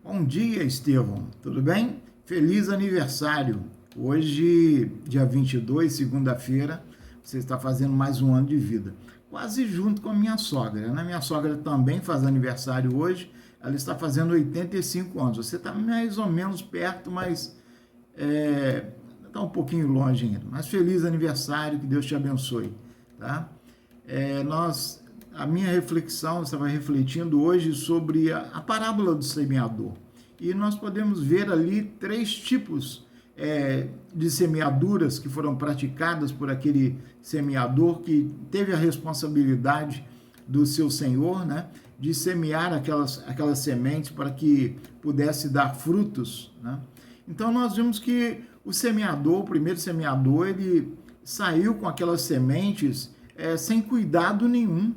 Bom dia, Estevão. Tudo bem? Feliz aniversário. Hoje, dia 22, segunda-feira, você está fazendo mais um ano de vida. Quase junto com a minha sogra, né? Minha sogra também faz aniversário hoje. Ela está fazendo 85 anos. Você está mais ou menos perto, mas está um pouquinho longe ainda. Mas feliz aniversário, que Deus te abençoe, tá? A minha reflexão, você vai refletindo hoje sobre a parábola do semeador. E nós podemos ver ali três tipos de semeaduras que foram praticadas por aquele semeador que teve a responsabilidade do seu senhor, né, de semear aquelas sementes para que pudesse dar frutos, né? Então nós vimos que o primeiro semeador, ele saiu com aquelas sementes sem cuidado nenhum,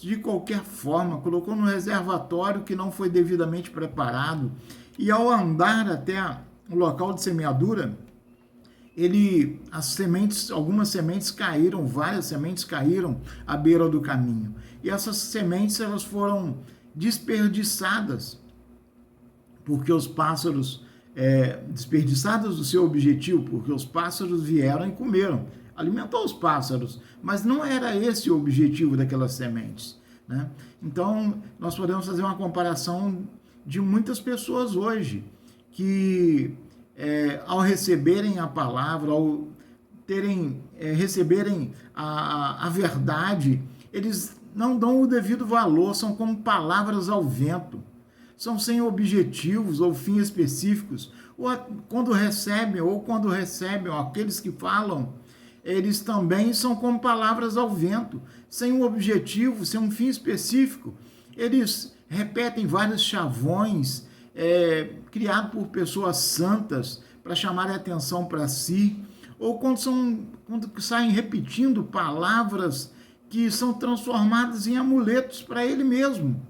de qualquer forma, colocou no reservatório que não foi devidamente preparado, e ao andar até o local de semeadura, algumas sementes caíram, várias sementes caíram à beira do caminho, e essas sementes elas foram desperdiçadas, porque os pássaros, desperdiçadas do seu objetivo, porque os pássaros vieram e comeram, alimentou os pássaros, mas não era esse o objetivo daquelas sementes, né? Então, nós podemos fazer uma comparação de muitas pessoas hoje, que ao receberem a palavra, ao receberem a verdade, eles não dão o devido valor, são como palavras ao vento, são sem objetivos ou fins específicos, ou quando recebem, ou aqueles que falam, eles também são como palavras ao vento, sem um objetivo, sem um fim específico. Eles repetem vários chavões criados por pessoas santas para chamar a atenção para si, ou quando saem repetindo palavras que são transformadas em amuletos para ele mesmo.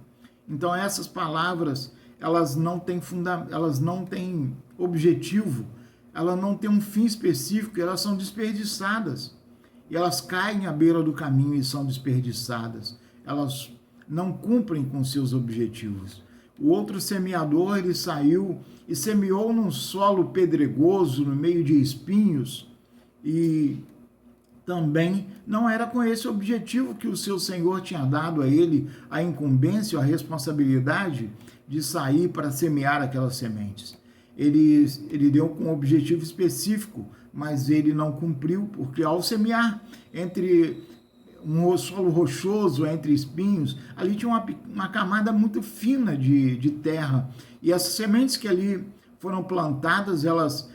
Então essas palavras, elas não têm objetivo, elas não têm um fim específico, elas são desperdiçadas. E elas caem à beira do caminho e são desperdiçadas. Elas não cumprem com seus objetivos. O outro semeador, ele saiu e semeou num solo pedregoso, no meio de espinhos, e também não era com esse objetivo que o seu Senhor tinha dado a ele a incumbência, a responsabilidade de sair para semear aquelas sementes. Ele deu com um objetivo específico, mas ele não cumpriu, porque ao semear entre um solo rochoso, entre espinhos, ali tinha uma camada muito fina de terra, e as sementes que ali foram plantadas, elas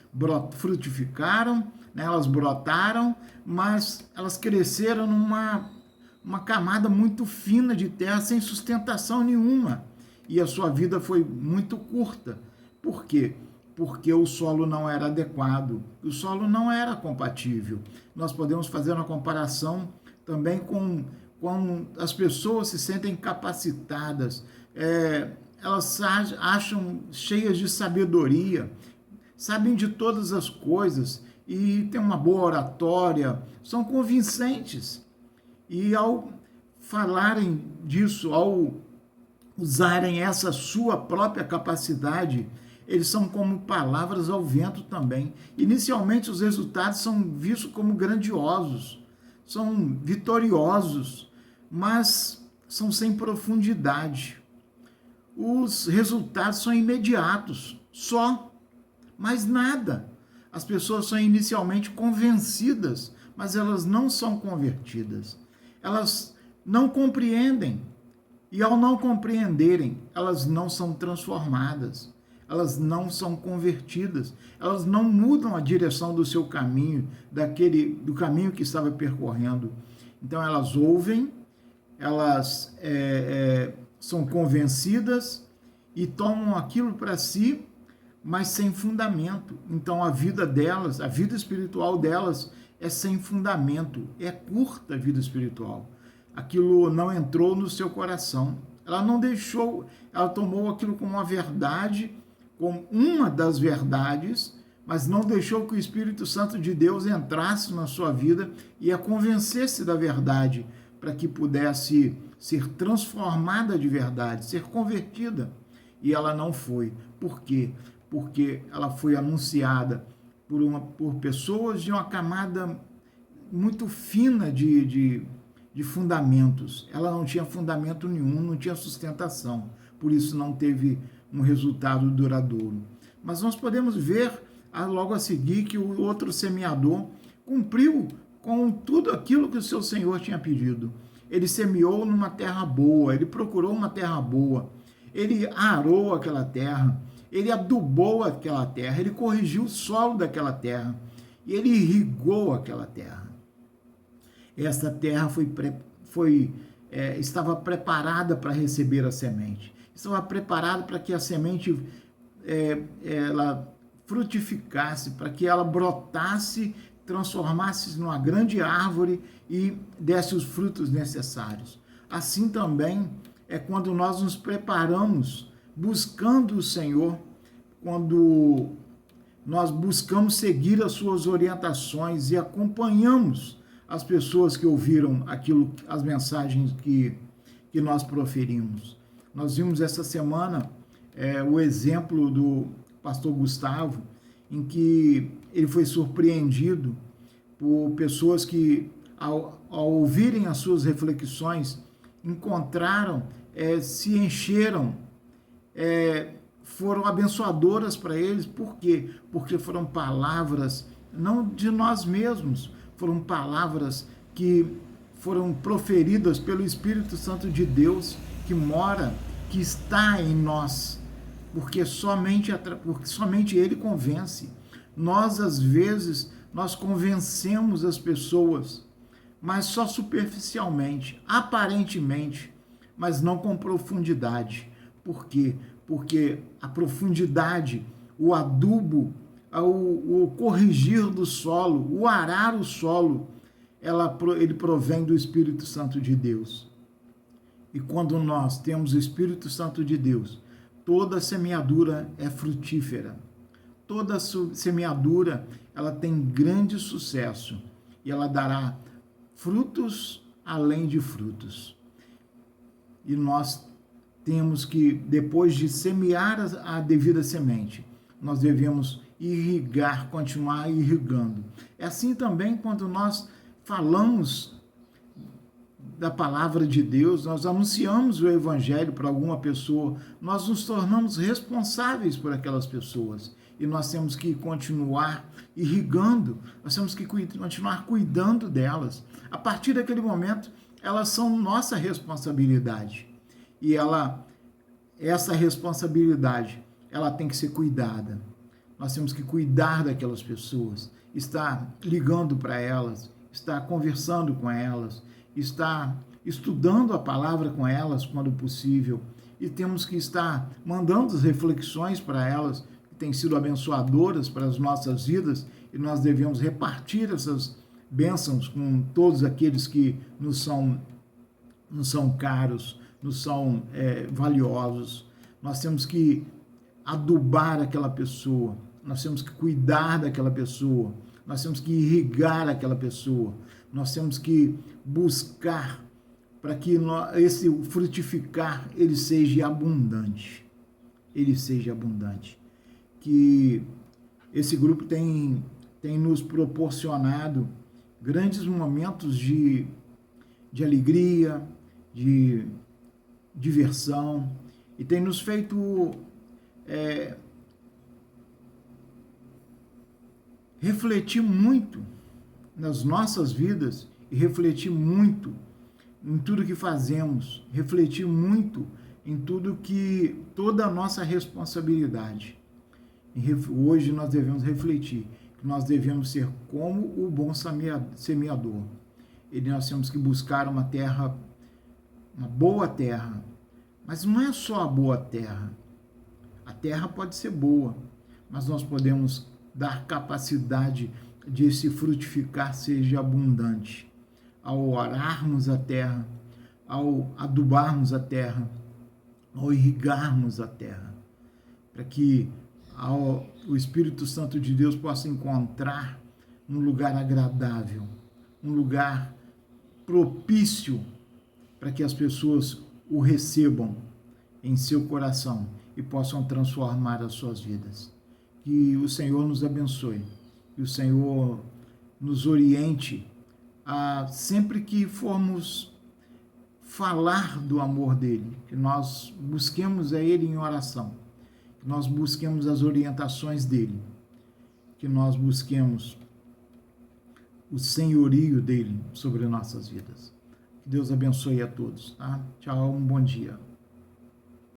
frutificaram, né, elas brotaram, mas elas cresceram numa camada muito fina de terra, sem sustentação nenhuma, e a sua vida foi muito curta. Por quê? Porque o solo não era adequado, o solo não era compatível. Nós podemos fazer uma comparação também com as pessoas se sentem capacitadas, elas acham cheias de sabedoria, sabem de todas as coisas e têm uma boa oratória, são convincentes. E ao falarem disso, ao usarem essa sua própria capacidade, eles são como palavras ao vento também. Inicialmente, os resultados são vistos como grandiosos, são vitoriosos, mas são sem profundidade. Os resultados são imediatos, só, mais nada. As pessoas são inicialmente convencidas, mas elas não são convertidas. Elas não compreendem, e ao não compreenderem, elas não são transformadas. Elas não são convertidas, elas não mudam a direção do seu caminho, do caminho que estava percorrendo. Então elas ouvem, elas são convencidas e tomam aquilo para si, mas sem fundamento. Então a vida delas, a vida espiritual delas é sem fundamento, é curta a vida espiritual. Aquilo não entrou no seu coração, ela não deixou, ela tomou aquilo como uma verdade, como uma das verdades, mas não deixou que o Espírito Santo de Deus entrasse na sua vida e a convencesse da verdade, para que pudesse ser transformada de verdade, ser convertida. e ela não foi. Por quê? Porque ela foi anunciada por pessoas de uma camada muito fina de fundamentos. Ela não tinha fundamento nenhum, não tinha sustentação. Por isso não teve um resultado duradouro. Mas nós podemos ver logo a seguir que o outro semeador cumpriu com tudo aquilo que o seu Senhor tinha pedido. Ele semeou numa terra boa, ele procurou uma terra boa, ele arou aquela terra, ele adubou aquela terra, ele corrigiu o solo daquela terra e ele irrigou aquela terra. Essa terra estava preparada para receber a semente, estava preparada para que a semente ela frutificasse, para que ela brotasse, transformasse numa grande árvore e desse os frutos necessários. Assim também é quando nós nos preparamos buscando o Senhor, quando nós buscamos seguir as suas orientações e acompanhamos as pessoas que ouviram as mensagens que nós proferimos. Nós vimos essa semana o exemplo do pastor Gustavo, em que ele foi surpreendido por pessoas que, ao ouvirem as suas reflexões, encontraram, se encheram, foram abençoadoras para eles. Por quê? Porque foram palavras, não de nós mesmos, foram palavras que foram proferidas pelo Espírito Santo de Deus, que mora, que está em nós, porque somente Ele convence. Nós, às vezes, nós convencemos as pessoas, mas só superficialmente, aparentemente, mas não com profundidade. Por quê? Porque a profundidade, o adubo, o corrigir do solo, o arar o solo, ele provém do Espírito Santo de Deus. E quando nós temos o Espírito Santo de Deus, toda semeadura é frutífera. Toda semeadura, ela tem grande sucesso e ela dará frutos além de frutos. E nós temos que, depois de semear a devida semente, nós devemos irrigar, continuar irrigando. É assim também quando nós falamos da palavra de Deus, nós anunciamos o evangelho para alguma pessoa, nós nos tornamos responsáveis por aquelas pessoas e nós temos que continuar irrigando, nós temos que continuar cuidando delas. A partir daquele momento, elas são nossa responsabilidade e essa responsabilidade, ela tem que ser cuidada. Nós temos que cuidar daquelas pessoas, estar ligando para elas, estar conversando com elas, estar estudando a palavra com elas quando possível, e temos que estar mandando as reflexões para elas, que têm sido abençoadoras para as nossas vidas, e nós devemos repartir essas bênçãos com todos aqueles que nos são caros, nos são valiosos. Nós temos que adubar aquela pessoa, nós temos que cuidar daquela pessoa, nós temos que irrigar aquela pessoa, nós temos que buscar para que esse frutificar, ele seja abundante. Ele seja abundante. Que esse grupo tem nos proporcionado grandes momentos de alegria, de diversão, e tem nos feito refletir muito nas nossas vidas e refletir muito em tudo que fazemos, refletir muito em toda a nossa responsabilidade. E hoje nós devemos refletir que nós devemos ser como o bom semeador. E nós temos que buscar uma boa terra, mas não é só a boa terra. A terra pode ser boa, mas nós podemos dar capacidade de esse frutificar seja abundante. Ao ararmos a terra, ao adubarmos a terra, ao irrigarmos a terra, para que o Espírito Santo de Deus possa encontrar um lugar agradável, um lugar propício para que as pessoas o recebam em seu coração e possam transformar as suas vidas. Que o Senhor nos abençoe, que o Senhor nos oriente a, sempre que formos falar do amor dele, que nós busquemos a ele em oração, que nós busquemos as orientações dele, que nós busquemos o senhorio dele sobre nossas vidas. Que Deus abençoe a todos, tá? Tchau, um bom dia.